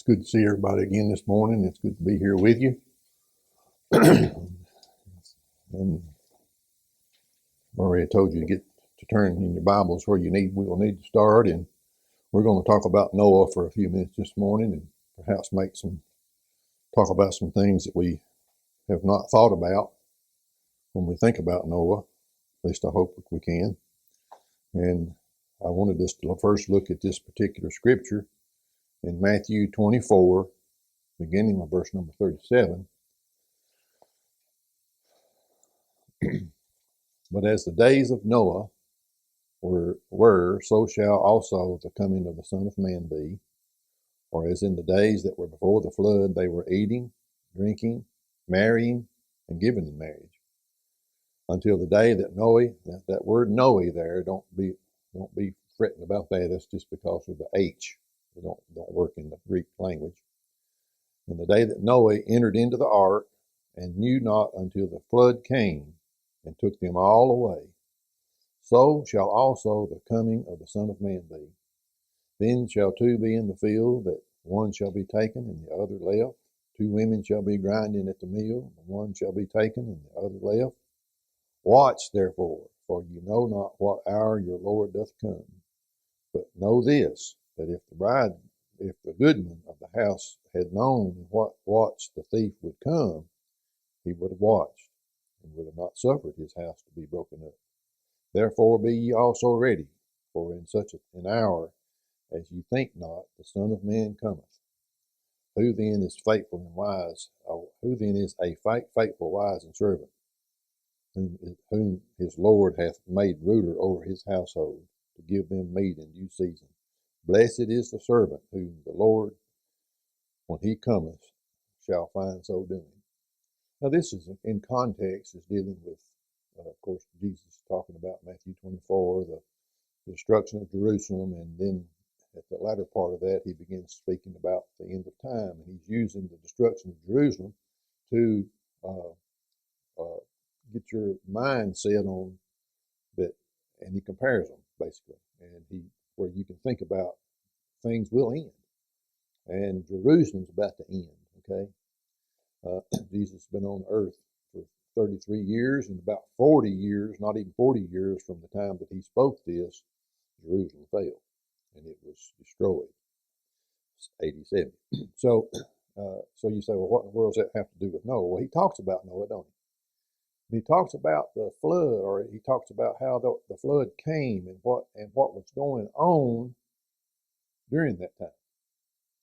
good to see everybody again this morning. It's good to be here with you. And Maria told you to get to turn in your Bibles where we will need to start. And we're going to talk about Noah for a few minutes this morning and perhaps talk about some things that we have not thought about when we think about Noah. At least I hope we can. And I wanted us to first look at this particular scripture in Matthew 24, beginning with verse number 37. But as the days of Noah were, so shall also the coming of the Son of Man be. For as in the days that were before the flood, they were eating, drinking, marrying, and giving in marriage, until the day that Noah, that word Noah there, don't be fretting about that. That's just because of the H. They don't work in the Greek language. In the day that Noah entered into the ark, and knew not until the flood came and took them all away, so shall also the coming of the Son of Man be. Then shall two be in the field, that one shall be taken and the other left. Two women shall be grinding at the mill, and one shall be taken and the other left. Watch therefore, for you know not what hour your Lord doth come. But know this, that if the goodman of the house had known in what watch the thief would come, he would have watched, and would have not suffered his house to be broken up. Therefore be ye also ready, for in such an hour as ye think not, the Son of Man cometh. Who then is faithful and wise? Who then is a faithful, wise, and servant, whom his Lord hath made ruler over his household, to give them meat in due season? Blessed is the servant whom the Lord, when he cometh, shall find so doing. Now this is, in context, is dealing with, of course, Jesus talking about Matthew 24, the destruction of Jerusalem, and then at the latter part of that, he begins speaking about the end of time, and he's using the destruction of Jerusalem to get your mind set on that, and he compares them basically, and where you can think about things will end, and Jerusalem's about to end. Okay, Jesus has been on earth for 33 years, and about 40 years, not even 40 years from the time that he spoke this, Jerusalem fell, and it was destroyed. 87. So you say, well, what in the world does that have to do with Noah? Well, he talks about Noah, don't he? He talks about the flood, or he talks about how the flood came and what was going on during that time.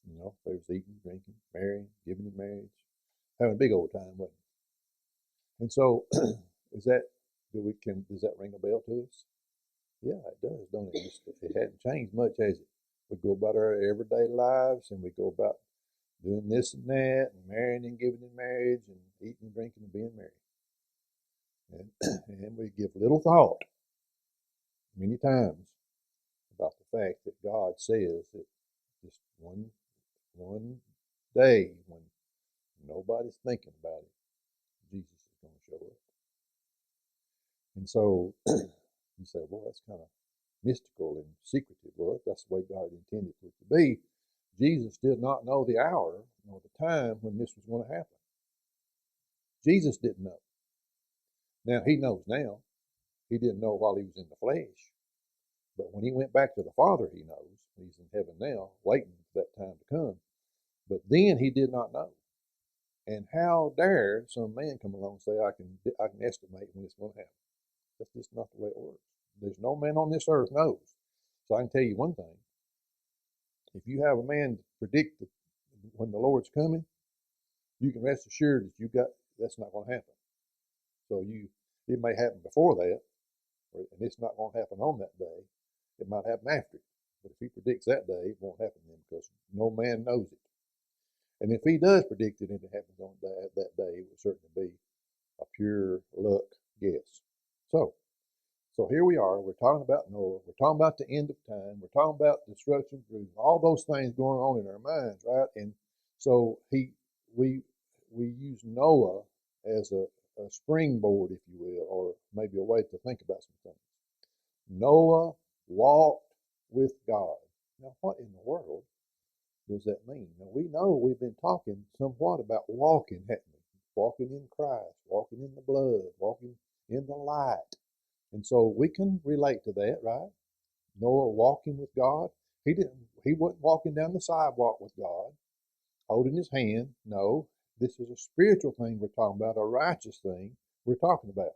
You know, they was eating, drinking, marrying, giving in marriage, having a big old time, wasn't it? And so, does that ring a bell to us? Yeah, it does, don't it? It hadn't changed much, has it? We go about our everyday lives, and we go about doing this and that, and marrying and giving in marriage, and eating and drinking and being married. And we give little thought, many times, about the fact that God says that just one day when nobody's thinking about it, Jesus is going to show up. And so you say, well, that's kind of mystical and secretive. Well, that's the way God intended for it to be. Jesus did not know the hour nor the time when this was going to happen. Jesus didn't know. Now, he knows now. He didn't know while he was in the flesh. But when he went back to the Father, he knows. He's in heaven now, waiting for that time to come. But then he did not know. And how dare some man come along and say, I can estimate when it's going to happen. That's just not the way it works. There's no man on this earth knows. So I can tell you one thing. If you have a man predict when the Lord's coming, you can rest assured that that's not going to happen. So it may happen before that, and it's not going to happen on that day. It might happen after it. But if he predicts that day, it won't happen then, because no man knows it. And if he does predict it and it happens on that day, it will certainly be a pure luck guess. So here we are. We're talking about Noah. We're talking about the end of time. We're talking about the destruction of Jerusalem. All those things going on in our minds, right? And so we use Noah as a springboard, if you will, or maybe a way to think about some things. Noah walked with God. Now, what in the world does that mean? Now, we know we've been talking somewhat about walking, haven't we? Walking in Christ, walking in the blood, walking in the light. And so we can relate to that, right? Noah walking with God. He wasn't walking down the sidewalk with God, holding his hand. No, this is a spiritual thing we're talking about, a righteous thing we're talking about.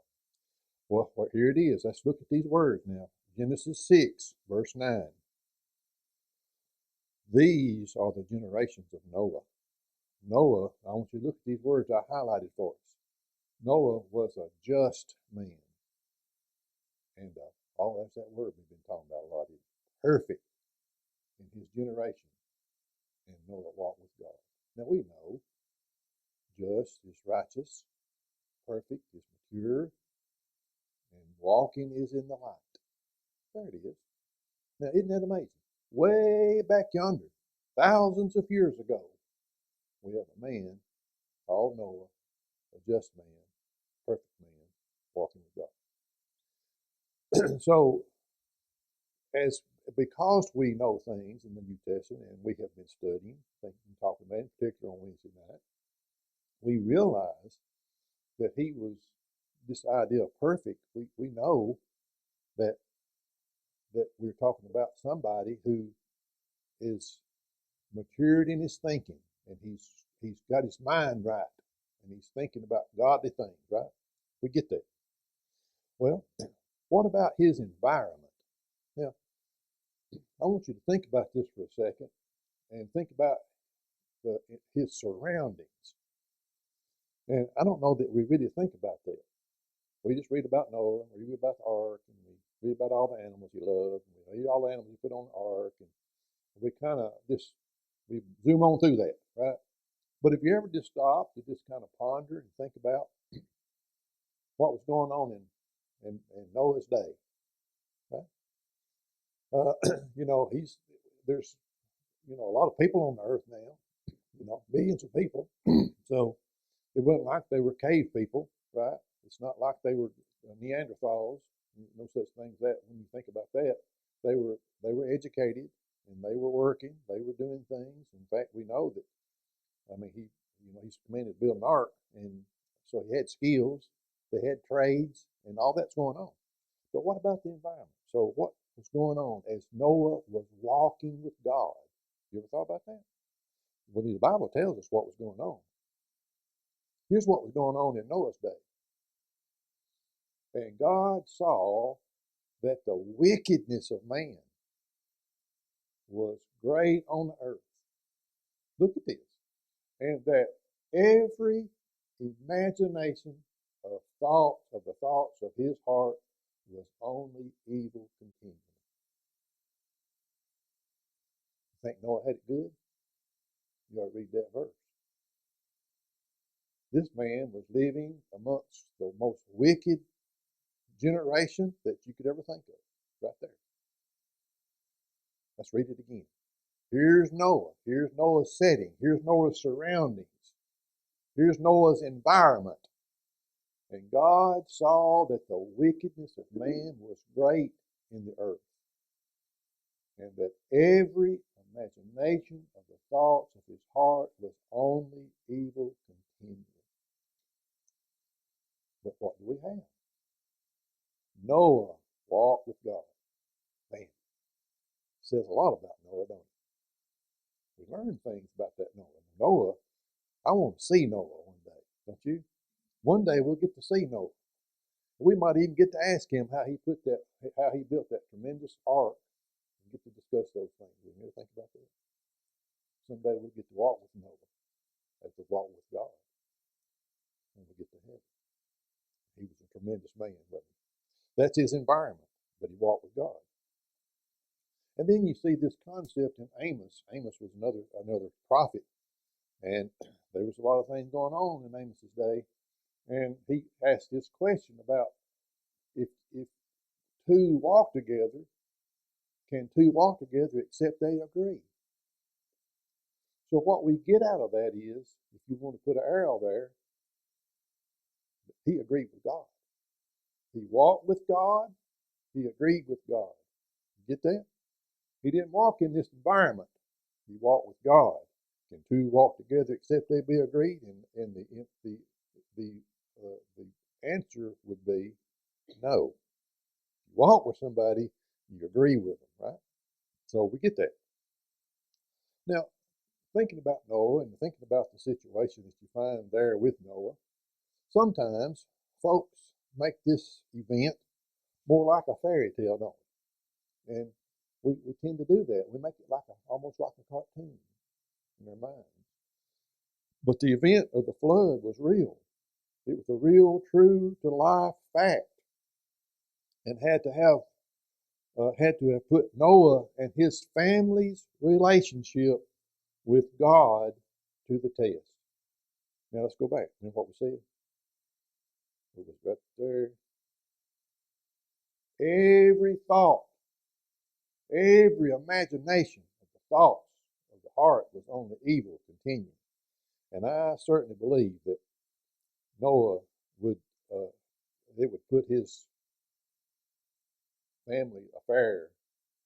Well, here it is. Let's look at these words now. Genesis 6, verse 9. These are the generations of Noah. Noah, I want you to look at these words I highlighted for us. Noah was a just man. And that's that word we've been talking about a lot. He's perfect in his generation. And Noah walked with God. Now we know just is righteous, perfect is mature, and walking is in the light. There it is. Now, isn't that amazing? Way back yonder, thousands of years ago, we have a man called Noah, a just man, perfect man, walking with God. So, as because we know things in the New Testament and we have been studying, thinking, talking about, in particular on Wednesday night, we realize that he was this idea of perfect. We know that we're talking about somebody who is matured in his thinking, and he's got his mind right, and he's thinking about godly things, right? We get that. Well, what about his environment? Now, I want you to think about this for a second, and think about his surroundings. And I don't know that we really think about that. We just read about Noah, and we read about the ark, and we read about all the animals he loved, and we read all the animals he put on the ark, and we kind of just we zoom on through that, right? But if you ever just stop to just kind of ponder and think about what was going on in Noah's day, right? You know, there's a lot of people on the earth now, millions of people. So it wasn't like they were cave people, right? It's not like they were Neanderthals, no such thing as that. When you think about that, they were educated and they were working, they were doing things. In fact, we know that. I mean, he's commanded to build an ark, and so he had skills, they had trades, and all that's going on. But what about the environment? So what was going on as Noah was walking with God? You ever thought about that? Well, the Bible tells us what was going on. Here's what was going on in Noah's day. And God saw that the wickedness of man was great on the earth. Look at this. And that every imagination of the thoughts of his heart was only evil continually. You think Noah had it good? You ought to read that verse. This man was living amongst the most wicked generation that you could ever think of, right there. Let's read it again. Here's Noah. Here's Noah's setting. Here's Noah's surroundings. Here's Noah's environment. And God saw that the wickedness of man was great in the earth, and that every imagination of the thoughts of his heart was only evil continually. But what do we have? Noah walked with God. Man, it says a lot about Noah, don't it? We learn things about that Noah. Noah, I want to see Noah one day, don't you? One day we'll get to see Noah. We might even get to ask him how he built that tremendous ark, and get to discuss those things. You ever think about that? Someday we'll get to walk with Noah as we walk with God when we get to heaven. He was a tremendous man, wasn't he? That's his environment, but he walked with God. And then you see this concept in Amos. Amos was another prophet, and there was a lot of things going on in Amos's day. And he asked this question about if two walk together, can two walk together except they agree? So what we get out of that is, if you want to put an arrow there, he agreed with God. He walked with God. He agreed with God. You get that? He didn't walk in this environment You walk with God. Can two walk together except they be agreed? And the answer would be no. You walk with somebody, you agree with them, right? So we get that. Now, thinking about Noah and thinking about the situation that you find there with Noah, sometimes folks make this event more like a fairy tale, don't we? And we tend to do that. We make it like almost like a cartoon in our minds. But the event of the flood was real. It was a real, true to life fact, and had to have put Noah and his family's relationship with God to the test. Now let's go back. Remember what we said? It was right there. Every thought, every imagination of the thoughts of the heart was on the evil continuing. And I certainly believe that Noah would it would put his family affair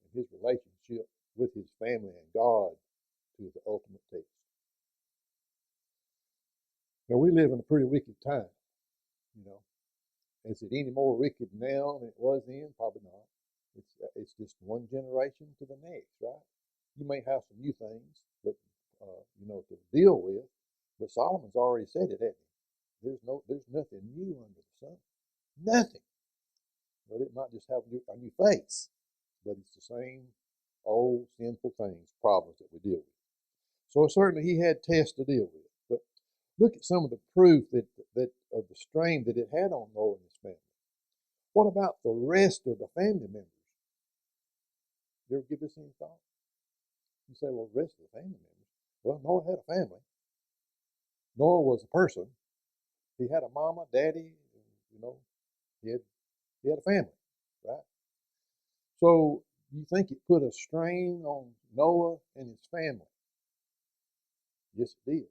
and his relationship with his family and God to the ultimate test. Now we live in a pretty wicked time, you know. Is it any more wicked now than it was then? Probably not. It's just one generation to the next, right? You may have some new things, but to deal with. But Solomon's already said it, hasn't he? There's nothing new under the sun, nothing. But it might just have a new face, but it's the same old sinful things, problems that we deal with. So certainly he had tests to deal with. But look at some of the proof that of the strain that it had on Noah and his family. What about the rest of the family members? You ever give this any thought? You say, well, the rest of the family members. Well, Noah had a family. Noah was a person. He had a mama, daddy, he had a family, right? So you think it put a strain on Noah and his family? Yes, it did.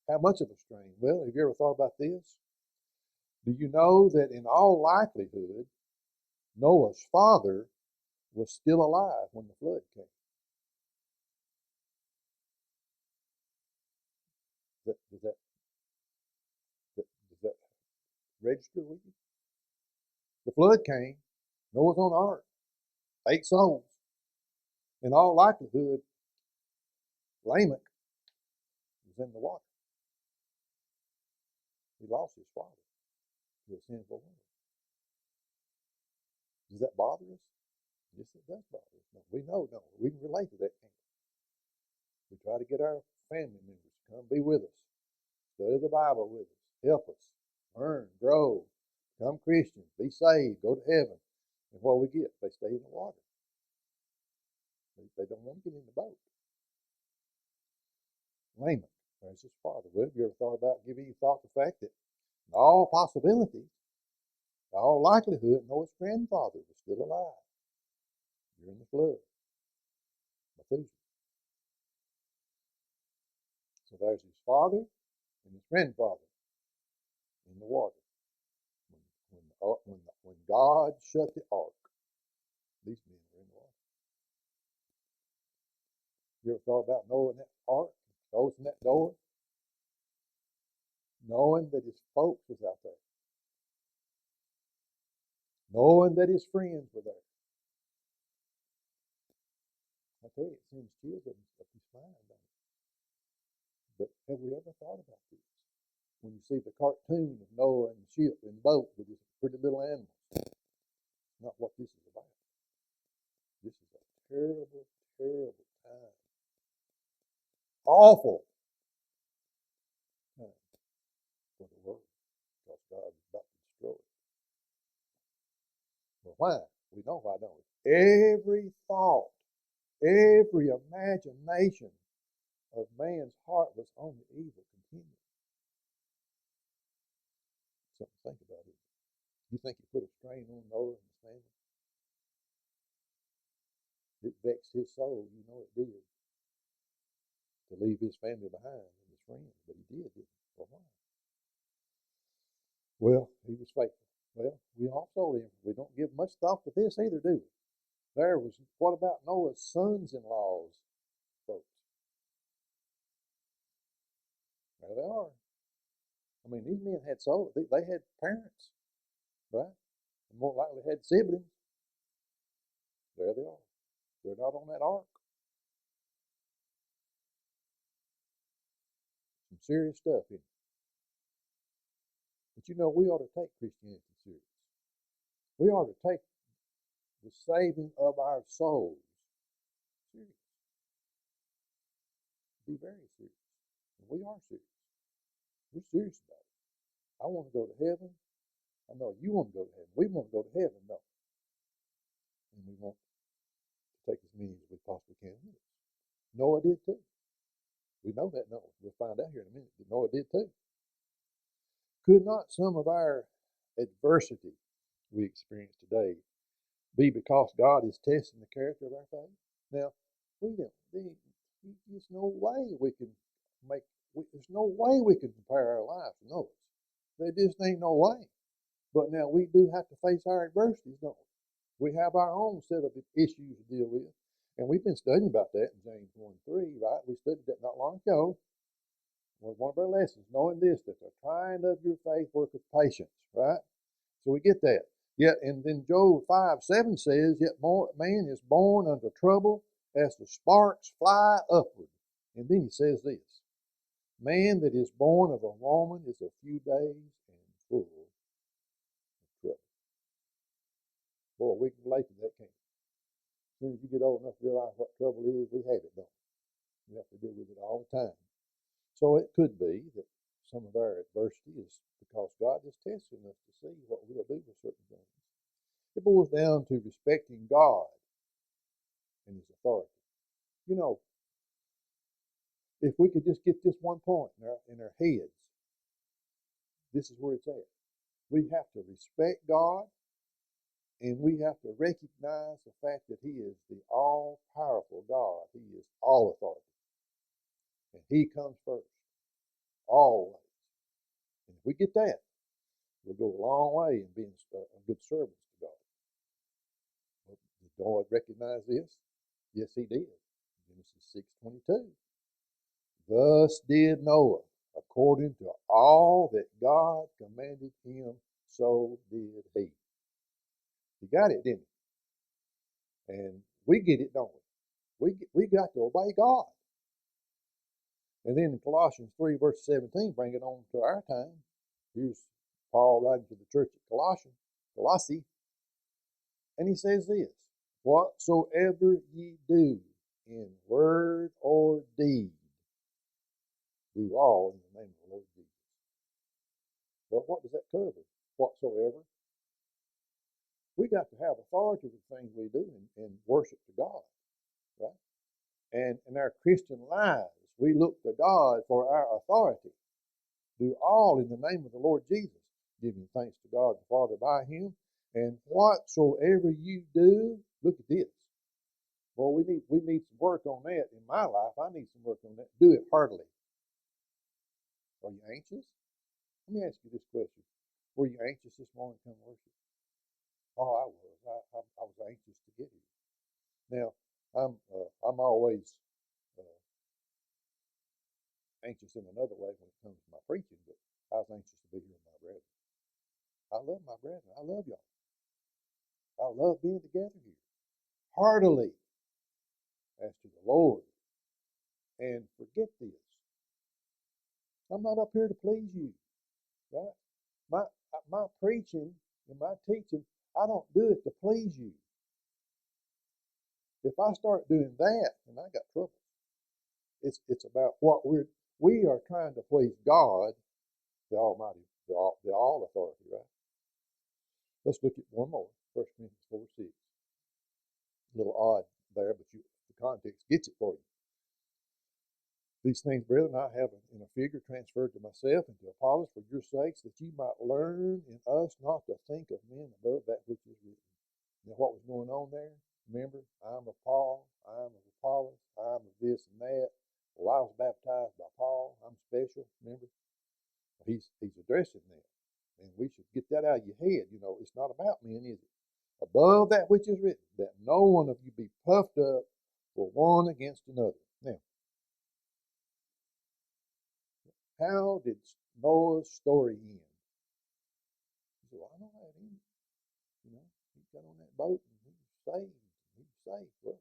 How much of a strain? Well, have you ever thought about this? Do you know that in all likelihood, Noah's father was still alive when the flood came? Does that register with you? The flood came. Noah's on the ark. 8 souls. In all likelihood, Lamech was in the water. He lost his father to a sinful world. Does that bother us? Yes, it does bother us. No, we know, don't we? We can relate to that, can't we? We try to get our family members to come be with us, study the Bible with us, help us, learn, grow, become Christians, be saved, go to heaven. And what we get, they stay in the water. They don't want to get in the boat. Lamech, there's his father. Well, have you ever thought about giving you thought the fact that in all possibility, in all likelihood, Noah's grandfather was still alive during the flood, Methuselah. So there's his father and his grandfather in the water. When God shut the ark, these men were in the water. You ever thought about Noah in that ark, closing that door, knowing that his folks was out there, knowing that his friends were there? I tell you, it sends chills up his spine, don't it? But have we ever thought about this? When you see the cartoon of Noah and the ship and the boat with his pretty little animals, not what this is about. This is a terrible, terrible time. Awful time for the world because God is about to destroy it. Well, why? We know why, don't we? Every thought, every imagination of man's heart was on the evil continually. Something to think about it. You think it put a strain on Noah and his family? It vexed his soul, you know it did, to leave his family behind and his friends, but he did, didn't he? Well, why? Well, he was faithful. Well, we don't give much thought to this either, do we? What about Noah's sons-in-laws, folks? There they are. I mean, these men had souls. They had parents, right? And more likely had siblings. There they are. They're not on that ark. Some serious stuff in it. But you know, we ought to take Christianity serious. We ought to take the saving of our souls serious. Be very serious. And we are serious. We're serious about it. I want to go to heaven. I know you want to go to heaven. We want to go to heaven, no. And we want to take as many as we possibly can with us. Noah did too. We know that, no. We'll find out here in a minute that Noah did too. Could not some of our adversity we experience today be because God is testing the character of our faith? Now, we don't. There's no way we can there's no way we can compare our lives to Noah's. There just ain't no way. But now we do have to face our adversities, don't we? We have our own set of issues to deal with. And we've been studying about that in James 1:3, right? We studied that not long ago. Was one of our lessons, knowing this, that the trying of your faith worketh patience, right? So we get that. Yet, and then Job 5:7 says, yet man is born unto trouble as the sparks fly upward. And then he says this, man that is born of a woman is a few days and full of trouble. Boy, we can relate to that, can't we? As soon as you get old enough to realize what trouble is, we have it, don't we? We have to deal with it all the time. So it could be that some of our adversity is because God is testing us to see what we'll do with certain things. It boils down to respecting God and His authority. You know, if we could just get this one point in our heads, this is where it's at. We have to respect God, and we have to recognize the fact that He is the all-powerful God. He is all authority. And He comes first, always. And if we get that, we'll go a long way in being a good servants to God. Well, did God recognize this? Yes, He did. Genesis 6:22. Thus did Noah, according to all that God commanded him, so did he. He got it, didn't he? And we get it, don't we? We got to obey God. And then in Colossians 3, verse 17, bring it on to our time. Here's Paul writing to the church at Cossey, and he says this, whatsoever ye do in word or deed, do all in the name of the Lord Jesus. But what does that cover? Whatsoever. We got to have authority with the things we do and worship to God, right? And in our Christian lives, we look to God for our authority. Do all in the name of the Lord Jesus, giving thanks to God the Father by Him. And whatsoever you do, look at this. Well, we need some work on that in my life. I need some work on that. Do it heartily. Are you anxious? Let me ask you this question. Were you anxious this morning to come worship? Oh, I was. I was anxious to get here. Now, I'm always anxious in another way when it comes to my preaching, but I was anxious to be here with my brethren. I love my brethren. I love y'all. I love being together here, heartily, as to the Lord. And forget this. I'm not up here to please you, right? My preaching and my teaching, I don't do it to please you. If I start doing that, then I got trouble. It's about what we are trying to please God, the Almighty, the all authority, right? Let's look at one more. 1 Corinthians 4:6. A little odd there, but the context gets it for you. These things, brethren, I have in a figure transferred to myself and to Apollos for your sakes, that ye might learn in us not to think of men above that which is written. Now, what was going on there? Remember, I'm of Paul, I'm of Apollos, I'm of this and that. Well, I was baptized by Paul. I'm special. Remember, he's addressing that, and we should get that out of your head. You know, it's not about men, is it? Above that which is written, that no one of you be puffed up for one against another. Now, how did Noah's story end? He said, well, I know how it ended. You know, he got on that boat and he was saved. He was safe. Well,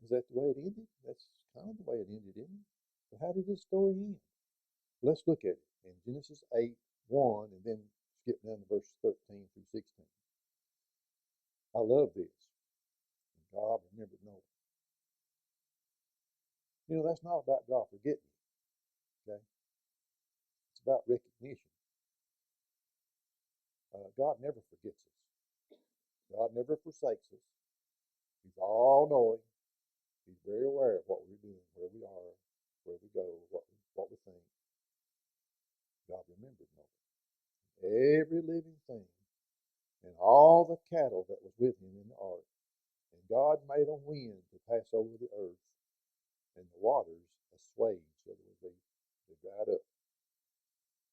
is that the way it ended? That's kind of the way it ended, isn't it? But how did this story end? Let's look at it in Genesis 8, 1, and then skip down to verses 13 through 16. I love this. God remembered Noah. You know, that's not about God forgetting you, okay? It's about recognition. God never forgets us. God never forsakes us. He's all knowing. He's very aware of what we're doing, where we are, where we go, what we think. God remembered Noah. Every living thing and all the cattle that was with him in the ark. And God made a wind to pass over the earth, and the waters assuaged, so that they dried up.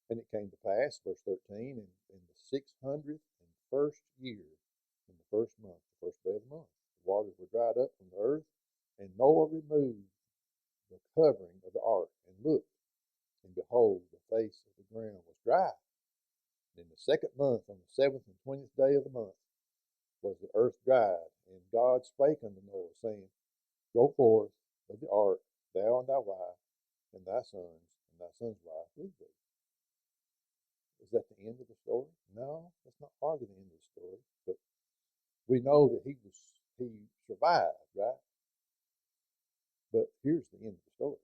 And it came to pass, verse 13, in the 601st year, in the first month, the first day of the month, the waters were dried up from the earth, and Noah removed the covering of the ark, and looked, and behold, the face of the ground was dry. And in the second month, on the 7th and 20th day of the month, was the earth dried. And God spake unto Noah, saying, Go forth of the ark, thou and thy wife, and thy sons, and thy son's wife with thee. Is that the end of the story? No, that's not part of the end of the story. But we know that he survived, right? But here's the end of the story.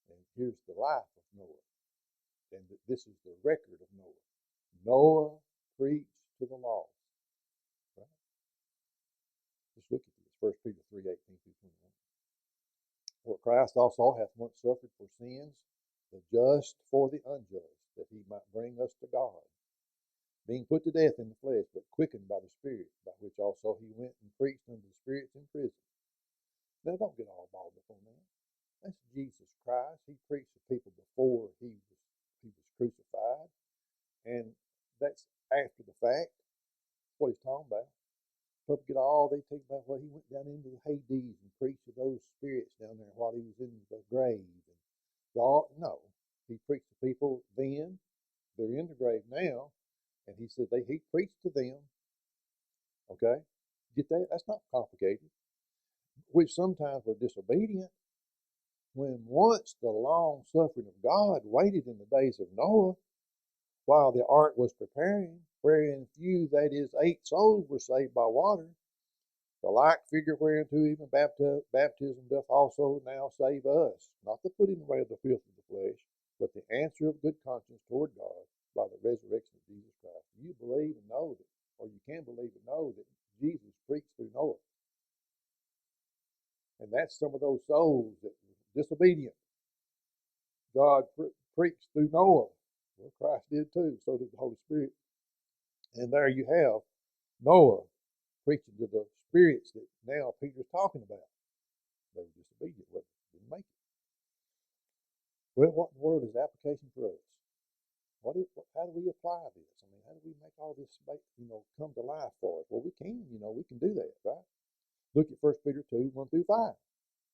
And here's the life of Noah. And this is the record of Noah. Noah preached to the lost. Right? Let's look at this. 1 Peter 3:18 through 21. For Christ also hath once suffered for sins, the just for the unjust, that he might bring us to God, being put to death in the flesh, but quickened by the Spirit, by which also he went and preached unto the spirits in prison. Now, don't get all balled up on that. That's Jesus Christ. He preached to people before he was crucified, and that's after the fact. What he's talking about. People get all they think about. Well, he went down into the Hades and preached to those spirits down there while he was in the grave. And no, he preached to people then. They're in the grave now, and he said he preached to them. Okay, get that? That's not complicated. Which sometimes were disobedient. When once the long suffering of God waited in the days of Noah, while the ark was preparing, wherein few, that is, 8 souls, were saved by water, the like figure whereunto even baptism doth also now save us, not the putting away of the filth of the flesh, but the answer of good conscience toward God by the resurrection of Jesus Christ. You believe and know that, or you can believe and know that Jesus preached through Noah. And that's some of those souls that were disobedient. God preached through Noah. Well, Christ did too. So did the Holy Spirit. And there you have Noah preaching to the spirits that now Peter's talking about. They were disobedient. Well, didn't make it. Well, what in the world is the application for us? How do we apply this? I mean, how do we make all this, come to life for us? Well, we can do that, right? Look at 1 Peter 2, 1 through 5.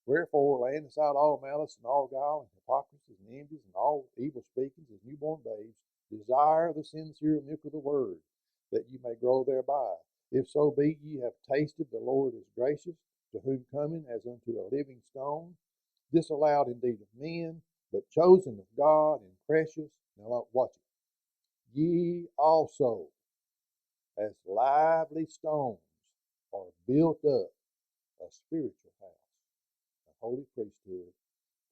Wherefore, laying aside all malice and all guile and hypocrisy and envies and all evil speakings as newborn babes, desire the sincere milk of the word, that ye may grow thereby. If so be ye have tasted the Lord is gracious, to whom coming as unto a living stone, disallowed indeed of men, but chosen of God and precious. Now watch it. Ye also, as lively stones, are built up a spiritual house, a holy priesthood,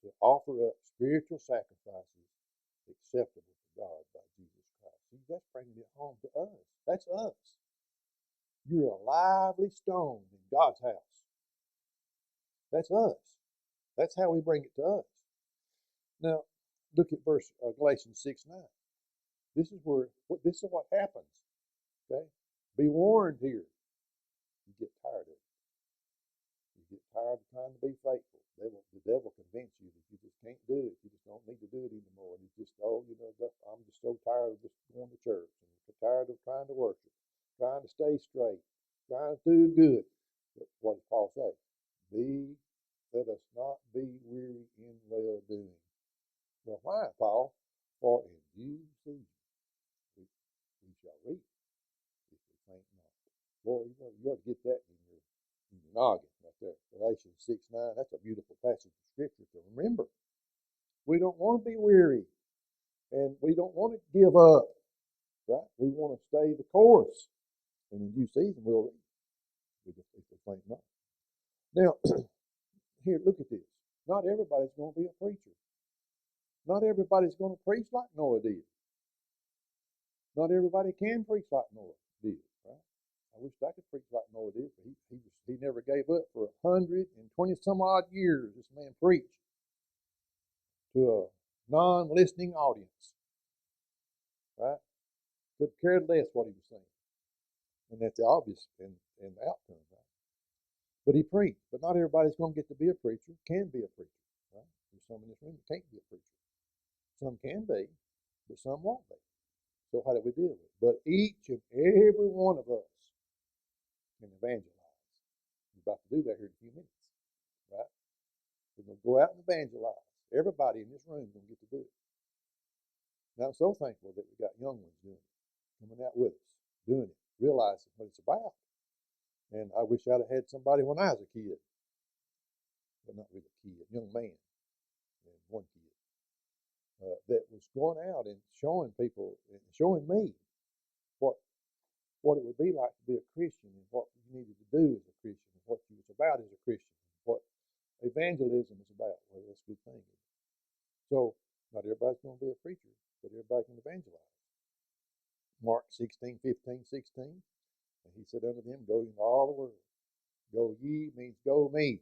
to offer up spiritual sacrifices acceptable to God by Jesus Christ. See, that's bringing it home to us. That's us. You're a lively stone in God's house. That's us. That's how we bring it to us. Now, look at Galatians 6:9. This is what happens. Okay? Be warned here. You get tired of it. You get tired of trying to be faithful. The devil convince you that you just can't do it. You just don't need to do it anymore. You just, I'm just so tired of just going to church. And I'm tired of trying to worship, trying to stay straight, trying to do good. But what does Paul say? Let us not be weary in well doing. Well, why, Paul? For in due season we shall reap if we faint not. Boy, you ought to get that in your noggin right there. Galatians 6:9. That's a beautiful passage of scripture to remember. We don't want to be weary, and we don't want to give up. Right? We want to stay the course, and in due season we'll reap. We just if we faint not. Now, here, look at this. Not everybody's going to be a preacher. Not everybody's going to preach like Noah did. Not everybody can preach like Noah did, right? I wish I could preach like Noah did, but he never gave up for 120 some odd years. This man preached to a non-listening audience, right? Could care less what he was saying, and that's the obvious and the outcome, right? But he preached. But not everybody's going to get to be a preacher. Can be a preacher, right? There's some in this room that can't be a preacher. Some can be, but some won't be. So how do we deal with it? But each and every one of us can evangelize. We're about to do that here in a few minutes, right? We're going to go out and evangelize. Everybody in this room is going to get to do it. Now, I'm so thankful that we got young ones doing it, coming out with us, doing it, realizing what it's about. And I wish I'd have had somebody when I was a kid, but not really a kid, young man, and one kid, that was going out and showing people, and showing me what what it would be like to be a Christian and what you needed to do as a Christian and what you was about as a Christian, and what evangelism is about. Well, that's a good thing. So not everybody's going to be a preacher, but everybody can evangelize. Mark 16:15, 16. And he said unto them, go into all the world. Go ye means go me.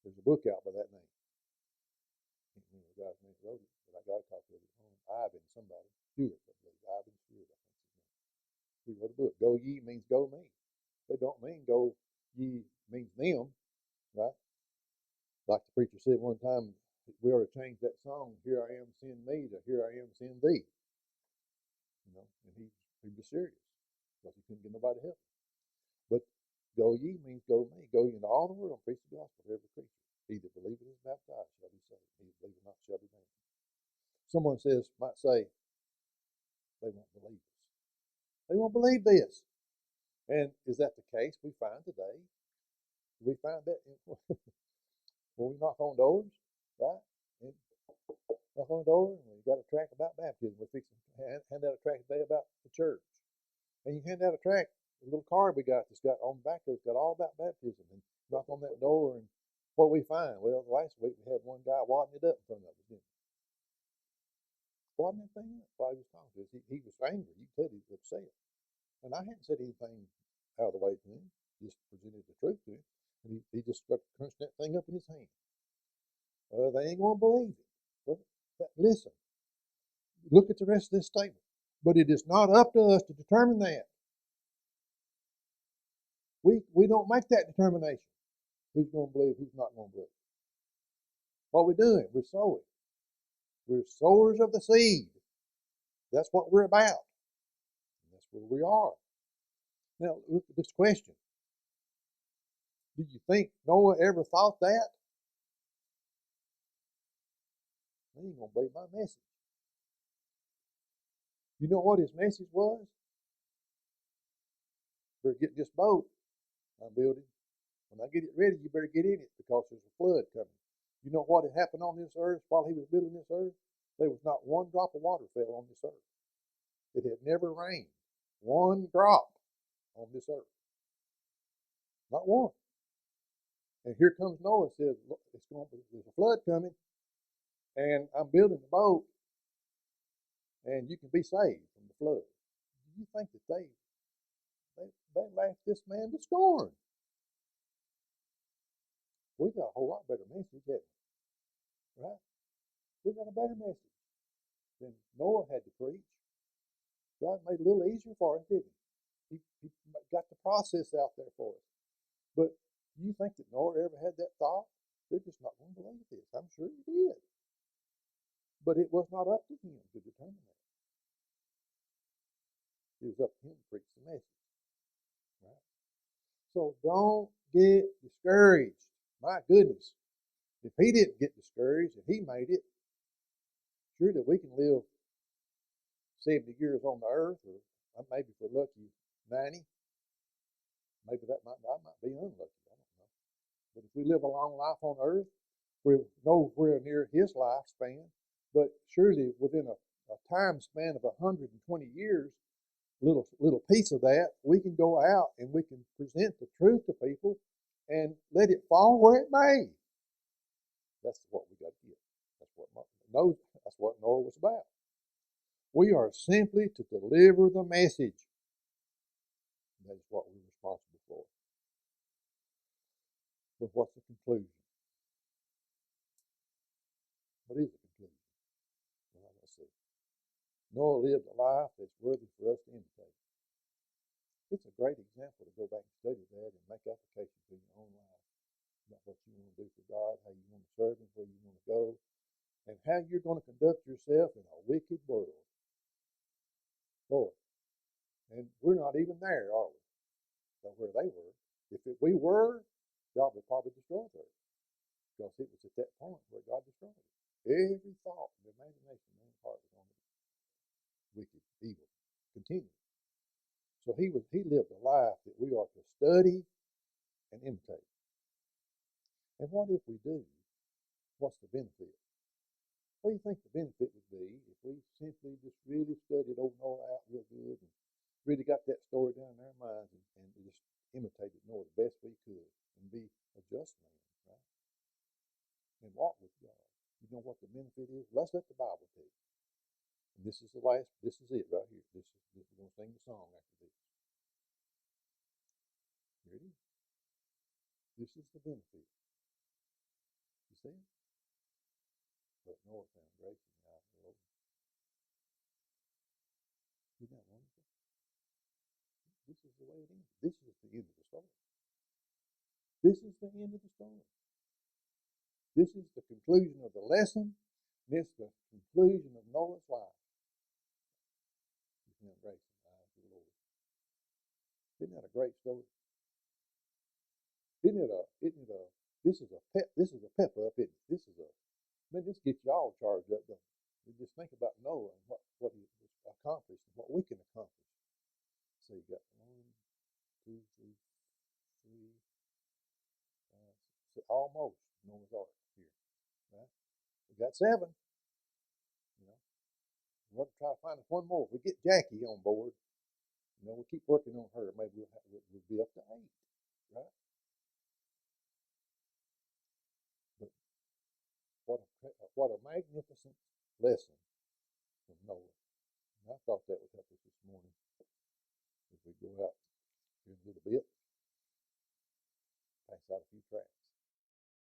There's a book out by that name. I can't remember the guy's name who wrote it, but I got a copy of it at home. Ivan somebody. Stewart, I believe. Ivan Stewart, I think his name. He wrote a book. Go ye means go me. It don't mean go ye means them, right? Like the preacher said one time, we ought to change that song, Here I Am, Send Me, to Here I Am, Send Thee. You know, and he was serious because he couldn't get nobody to help him. But go ye means go me. Go ye into all the world and preach the gospel to every creature. He that believeth is baptized shall be saved. He that believeth not shall be damned. Someone might say, they won't believe this. They won't believe this. And is that the case we find today? We find that when we knock on doors, right? And knock on the door, and we got a tract about baptism. We're fixing to hand out a tract today about the church. And you hand out a tract, a little card we got that's got on the back of it's got all about baptism. And knock on that door, and what we find? Well, last week we had one guy wadding it up in front of us, didn't he? Wadding that thing up while he was talking to us. He was angry. You could tell he was upset. And I hadn't said anything out of the way to him, just presented the truth to him. And he just got crunched that thing up in his hand. They ain't going to believe it. But listen, look at the rest of this statement. But it is not up to us to determine that. We don't make that determination. Who's going to believe, who's not going to believe. What we're doing, we're sowing. We're sowers of the seed. That's what we're about. And that's where we are. Now, look at this question. Do you think Noah ever thought that? He ain't going to believe my message. You know what his message was? Better get this boat I'm building. When I get it ready, you better get in it because there's a flood coming. You know what had happened on this earth while he was building this earth? There was not one drop of water fell on this earth. It had never rained one drop on this earth. Not one. And here comes Noah and says, look, there's a flood coming, and I'm building the boat, and you can be saved from the flood. Do you think that they laughed this man to scorn? We got a whole lot better message, haven't we? Right? We got a better message than Noah had to preach. God made it a little easier for us, didn't he? He got the process out there for us. But do you think that Noah ever had that thought? They're just not going to believe this. I'm sure he did. But it was not up to him to determine that. It was up to him to preach the message. Right? So don't get discouraged. My goodness. If he didn't get discouraged and he made it, surely we can live 70 years on the earth, or maybe if we're lucky, 90. Maybe I might be unlucky. I don't know. But if we live a long life on earth, we're nowhere near his lifespan. But surely within a time span of 120 years, little piece of that, we can go out and we can present the truth to people and let it fall where it may. That's what we got to get. That's what Noah was about. We are simply to deliver the message. That is what we're responsible for. But what's the conclusion? What is the conclusion? Well, let's see. Noah lived a life that's worthy for us to imitate. It's a great example to go back and study that and make application to your own life about what you want to do for God, how you want to serve Him, where you want to go, and how you're going to conduct yourself in a wicked world. Boy, and we're not even there, are we? Not where they were. If we were, God would probably destroy the earth, because it was at that point where God destroyed it. Every thought and imagination in man's heart was on it. Wicked, evil, continued. So he lived a life that we are to study and imitate. And what if we do? What's the benefit? What do you think the benefit would be if we simply just really studied old Noah out real good and really got that story down in our minds and just imitated Noah the best we could and be a just man, right? And walk with God. You know what the benefit is? Let's let the Bible tell you. And this is it right here. We're going to sing the song after this. Here it is. This is the benefit. You see it? But Noah found grace in the eyes of the Lord. Isn't that wonderful? This is the way it ends. This is the end of the story. This is the end of the story. This is the conclusion of the lesson. This is the conclusion of Noah's life. He found grace in the eyes of the Lord. Isn't that a great story? Isn't it this is a pep up, isn't it? This gets you all charged up, don't it? You just think about Noah and what he accomplished and what we can accomplish. So you got 1, 2, 3, 3, 5, 6, almost Noah's Ark here, right? We got 7. You know, we're going to try to find us one more. If we get Jackie on board, we'll keep working on her. Maybe we'll be up to 8, right? But what a magnificent lesson from Noah. And I thought that would help us this morning as we go out here in a little bit, pass out a few tracts.